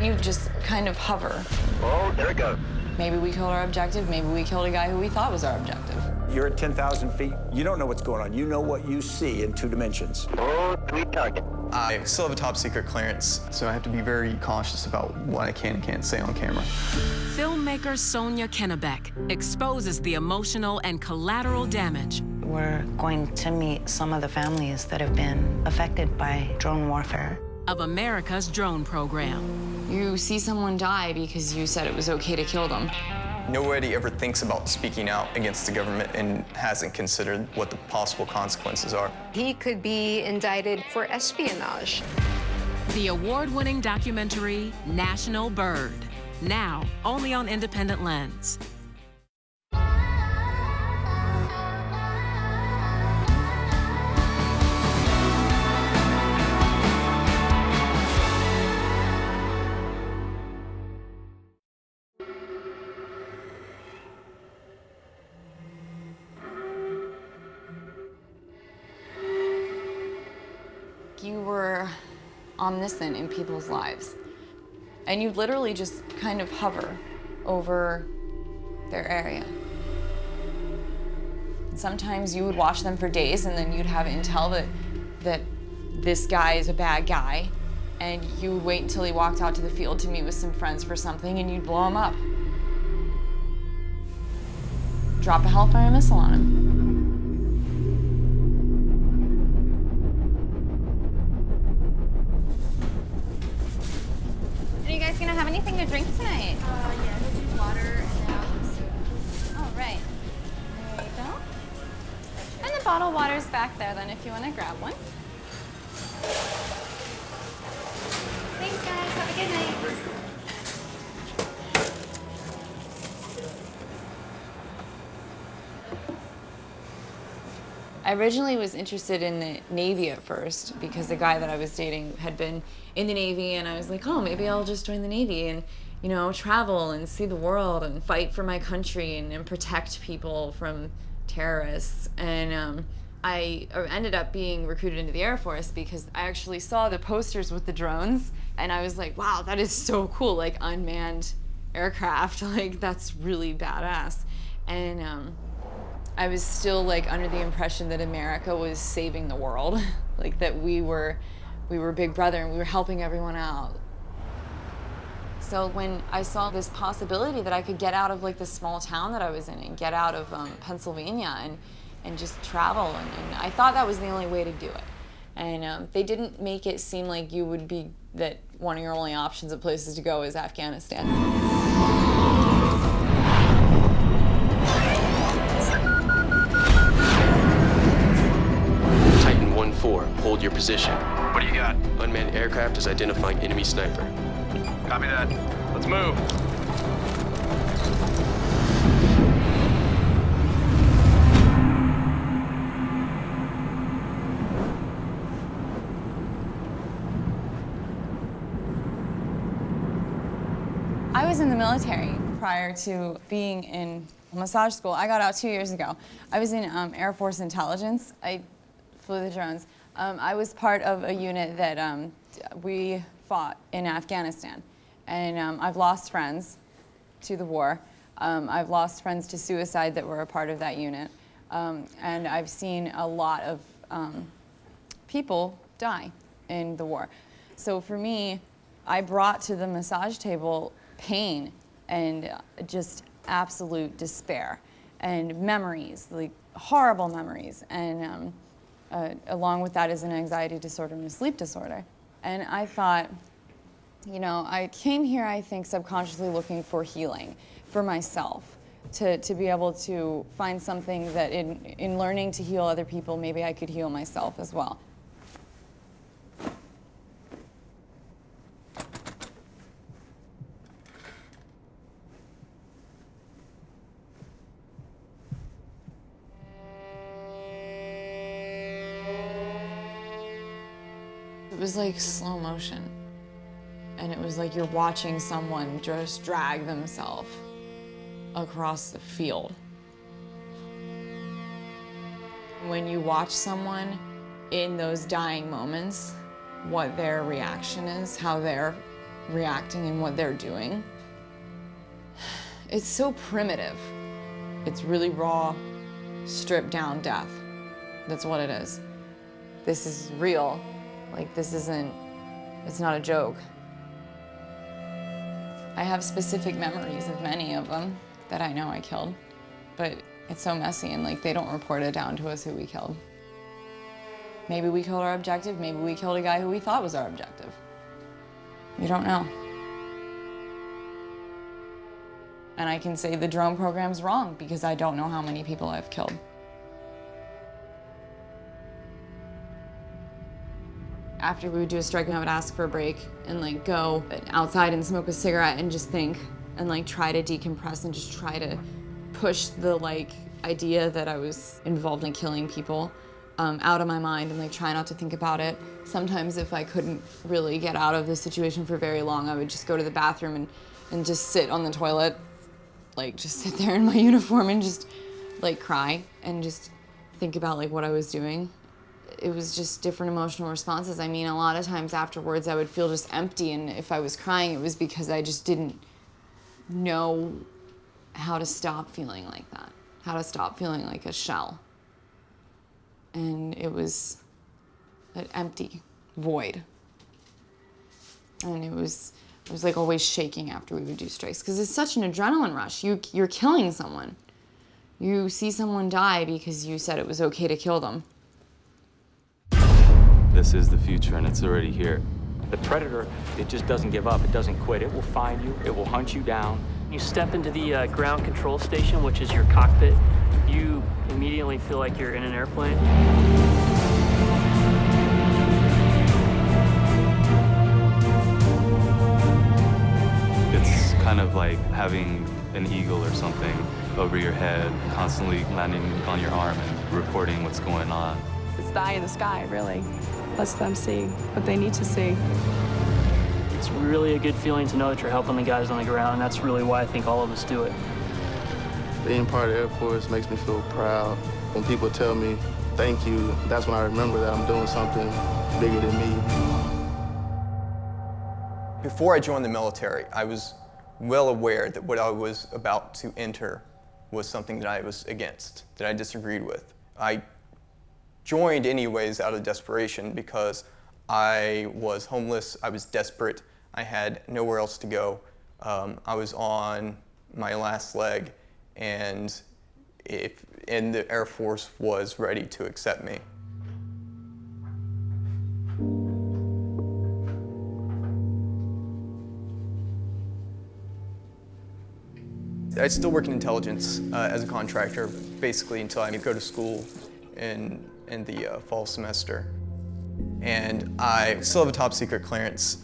You just kind of hover. Oh, there it goes. Maybe we killed our objective, maybe we killed a guy who we thought was our objective. You're at 10,000 feet. You don't know what's going on. You know what you see in 2 dimensions. Oh, sweet target. I still have a top secret clearance, so I have to be very cautious about what I can and can't say on camera. Filmmaker Sonia Kennebec exposes the emotional and collateral damage. We're going to meet some of the families that have been affected by drone warfare. Of America's drone program. You see someone die because you said it was okay to kill them. Nobody ever thinks about speaking out against the government and hasn't considered what the possible consequences are. He could be indicted for espionage. The award-winning documentary, National Bird. Now, only on Independent Lens. You were omniscient in people's lives. And you literally just kind of hover over their area. Sometimes you would watch them for days and then you'd have intel that this guy is a bad guy, and you would wait until he walked out to the field to meet with some friends for something and you'd blow him up. Drop a Hellfire missile on him. Are you guys gonna have anything to drink tonight? Yeah, we'll do water and then soda. Oh, right. There you go. And the bottled water's back there then if you wanna grab one. Thanks guys, have a good night. I originally was interested in the Navy at first because the guy that I was dating had been in the Navy, and I was like, oh, maybe I'll just join the Navy and, you know, travel and see the world and fight for my country and protect people from terrorists. And I ended up being recruited into the Air Force because I actually saw the posters with the drones, and I was like, wow, that is so cool, like unmanned aircraft, like that's really badass. And I was still like under the impression that America was saving the world, like that we were Big Brother and we were helping everyone out. So when I saw this possibility that I could get out of like the small town that I was in and get out of Pennsylvania and just travel, and I thought that was the only way to do it. And they didn't make it seem like you would be, that one of your only options of places to go is Afghanistan. Titan 1-4, hold your position. What do you got? Unmanned aircraft is identifying enemy sniper. Copy that. Let's move. I was in the military prior to being in massage school. I got out 2 years ago. I was in Air Force Intelligence. I flew the drones. I was part of a unit that we fought in Afghanistan. And I've lost friends to the war. I've lost friends to suicide that were a part of that unit. And I've seen a lot of people die in the war. So for me, I brought to the massage table pain and just absolute despair and memories, like horrible memories. And along with that is an anxiety disorder and a sleep disorder. And I thought, you know, I came here, I think, subconsciously looking for healing for myself, to be able to find something that in learning to heal other people, maybe I could heal myself as well. It was like slow motion. And it was like you're watching someone just drag themselves across the field. When you watch someone in those dying moments, what their reaction is, how they're reacting and what they're doing. It's so primitive. It's really raw, stripped down death. That's what it is. This is real. Like, this isn't, it's not a joke. I have specific memories of many of them that I know I killed, but it's so messy and like they don't report it down to us who we killed. Maybe we killed our objective, maybe we killed a guy who we thought was our objective. You don't know. And I can say the drone program's wrong because I don't know how many people I've killed. After we would do a strike, I would ask for a break and like go outside and smoke a cigarette and just think and like try to decompress and just try to push the like idea that I was involved in killing people out of my mind and like try not to think about it. Sometimes if I couldn't really get out of the situation for very long, I would just go to the bathroom and just sit on the toilet, like just sit there in my uniform and just like cry and just think about like what I was doing. It was just different emotional responses. I mean, a lot of times afterwards I would feel just empty, and if I was crying, it was because I just didn't know how to stop feeling like that, how to stop feeling like a shell. And it was an empty void. And it was like always shaking after we would do strikes, because it's such an adrenaline rush. You're killing someone. You see someone die because you said it was okay to kill them. This is the future, and it's already here. The predator, it just doesn't give up. It doesn't quit. It will find you. It will hunt you down. You step into the ground control station, which is your cockpit. You immediately feel like you're in an airplane. It's kind of like having an eagle or something over your head, constantly landing on your arm and reporting what's going on. It's the eye in the sky, really. Lets them see what they need to see. It's really a good feeling to know that you're helping the guys on the ground, and that's really why I think all of us do it. Being part of the Air Force makes me feel proud. When people tell me thank you, that's when I remember that I'm doing something bigger than me. Before I joined the military, I was well aware that what I was about to enter was something that I was against, that I disagreed with. I joined anyways out of desperation because I was homeless, I was desperate, I had nowhere else to go. I was on my last leg, and the Air Force was ready to accept me. I still work in intelligence as a contractor, basically until I go to school in the fall semester. And I still have a top secret clearance.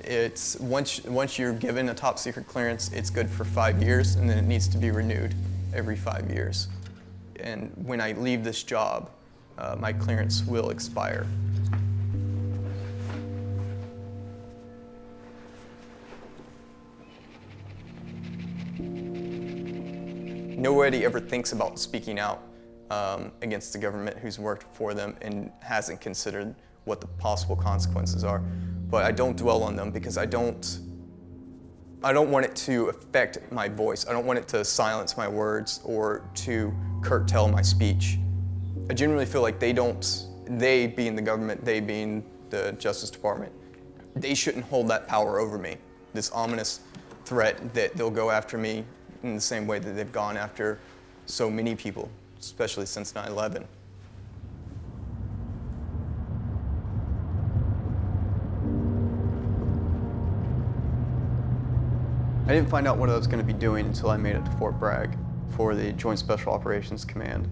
It's once you're given a top secret clearance, it's good for 5 years, and then it needs to be renewed every 5 years. And when I leave this job, my clearance will expire. Nobody ever thinks about speaking out against the government who's worked for them and hasn't considered what the possible consequences are. But I don't dwell on them because I don't want it to affect my voice. I don't want it to silence my words or to curtail my speech. I genuinely feel like they being the government, they being the Justice Department, they shouldn't hold that power over me. This ominous threat that they'll go after me in the same way that they've gone after so many people, especially since 9/11. I didn't find out what I was going to be doing until I made it to Fort Bragg for the Joint Special Operations Command.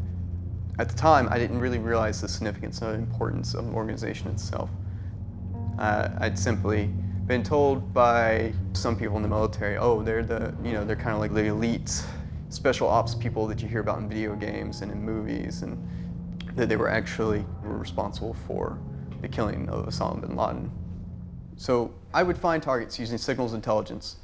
At the time, I didn't really realize the significance and importance of the organization itself. I'd simply been told by some people in the military, oh, they're they're kind of like the elite special ops people that you hear about in video games and in movies, and that they were actually responsible for the killing of Osama bin Laden. So I would find targets using signals intelligence.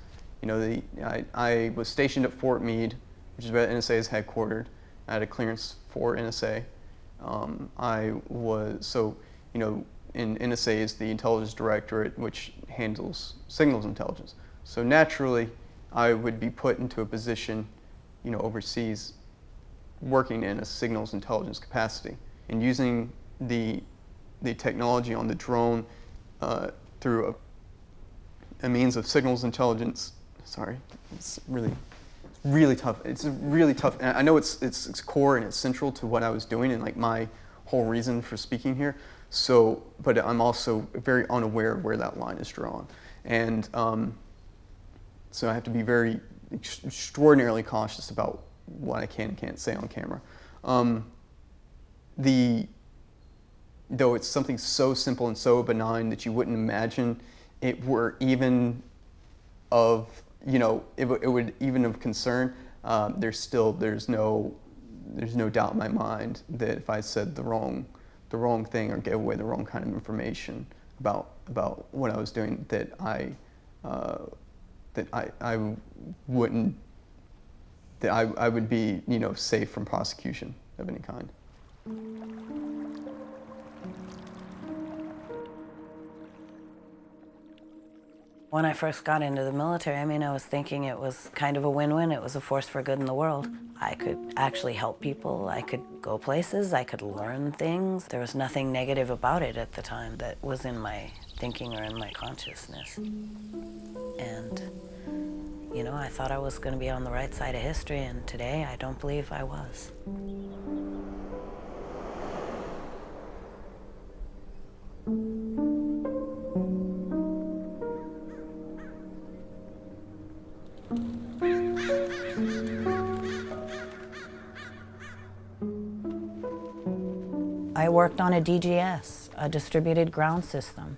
I was stationed at Fort Meade, which is where NSA is headquartered. I had a clearance for NSA. and NSA is the intelligence directorate which handles signals intelligence. So naturally, I would be put into a position, overseas, working in a signals intelligence capacity and using the technology on the drone through a means of signals intelligence. Sorry, it's really tough. It's really tough. And I know it's core and it's central to what I was doing and like my whole reason for speaking here. So, but I'm also very unaware of where that line is drawn. And so I have to be very extraordinarily cautious about what I can and can't say on camera. Though it's something so simple and so benign that you wouldn't imagine it were even of, it would even of concern, there's no doubt in my mind that if I said the wrong thing or gave away the wrong kind of information about what I was doing, that I would be, safe from prosecution of any kind. When I first got into the military, I was thinking it was kind of a win-win. It was a force for good in the world. I could actually help people. I could go places. I could learn things. There was nothing negative about it at the time that was in my thinking or in my consciousness. And, I thought I was going to be on the right side of history, and today I don't believe I was. I worked on a DGS, a distributed ground system.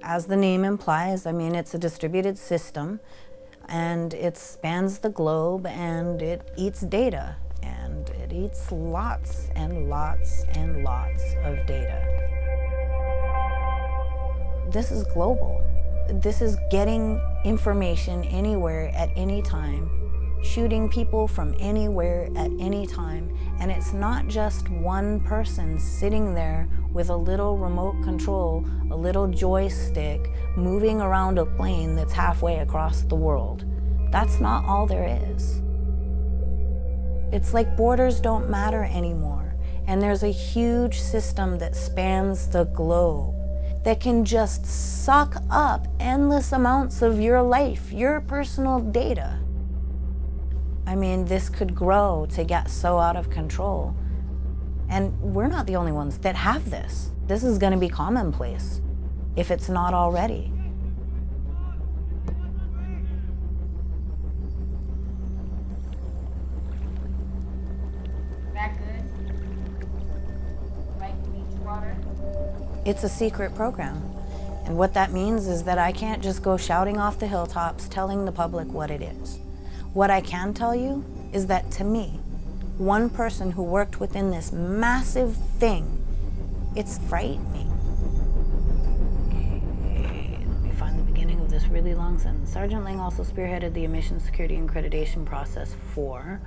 As the name implies, it's a distributed system, and it spans the globe, and it eats data, and it eats lots and lots and lots of data. This is global. This is getting information anywhere at any time, shooting people from anywhere at any time, and it's not just one person sitting there with a little remote control, a little joystick, moving around a plane that's halfway across the world. That's not all there is. It's like borders don't matter anymore, and there's a huge system that spans the globe that can just suck up endless amounts of your life, your personal data. This could grow to get so out of control. And we're not the only ones that have this. This is going to be commonplace, if it's not already. That good? Like beach water? It's a secret program. And what that means is that I can't just go shouting off the hilltops telling the public what it is. What I can tell you is that to me, one person who worked within this massive thing, it's frightening. Okay, let me find the beginning of this really long sentence. Sergeant Ling also spearheaded the emissions security and accreditation process for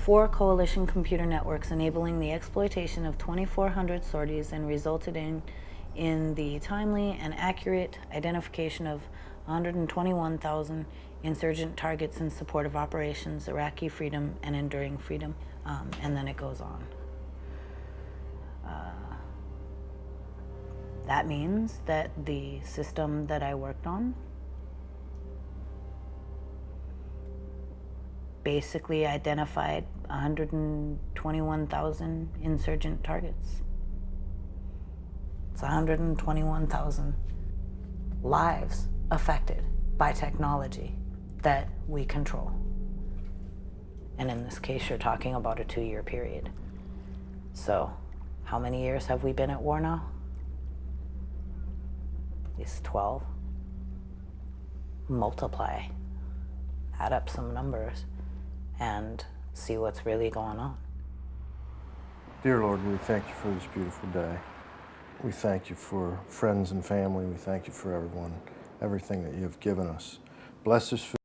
4 coalition computer networks, enabling the exploitation of 2,400 sorties and resulted in the timely and accurate identification of 121,000 insurgent targets in support of operations, Iraqi freedom and enduring freedom, and then it goes on. That means that the system that I worked on basically identified 121,000 insurgent targets. It's 121,000 lives affected by technology that we control. And in this case, you're talking about a 2-year period. So, how many years have we been at war now? At least 12. Multiply, add up some numbers, and see what's really going on. Dear Lord, we thank you for this beautiful day. We thank you for friends and family. We thank you for everyone, everything that you have given us. Bless this food.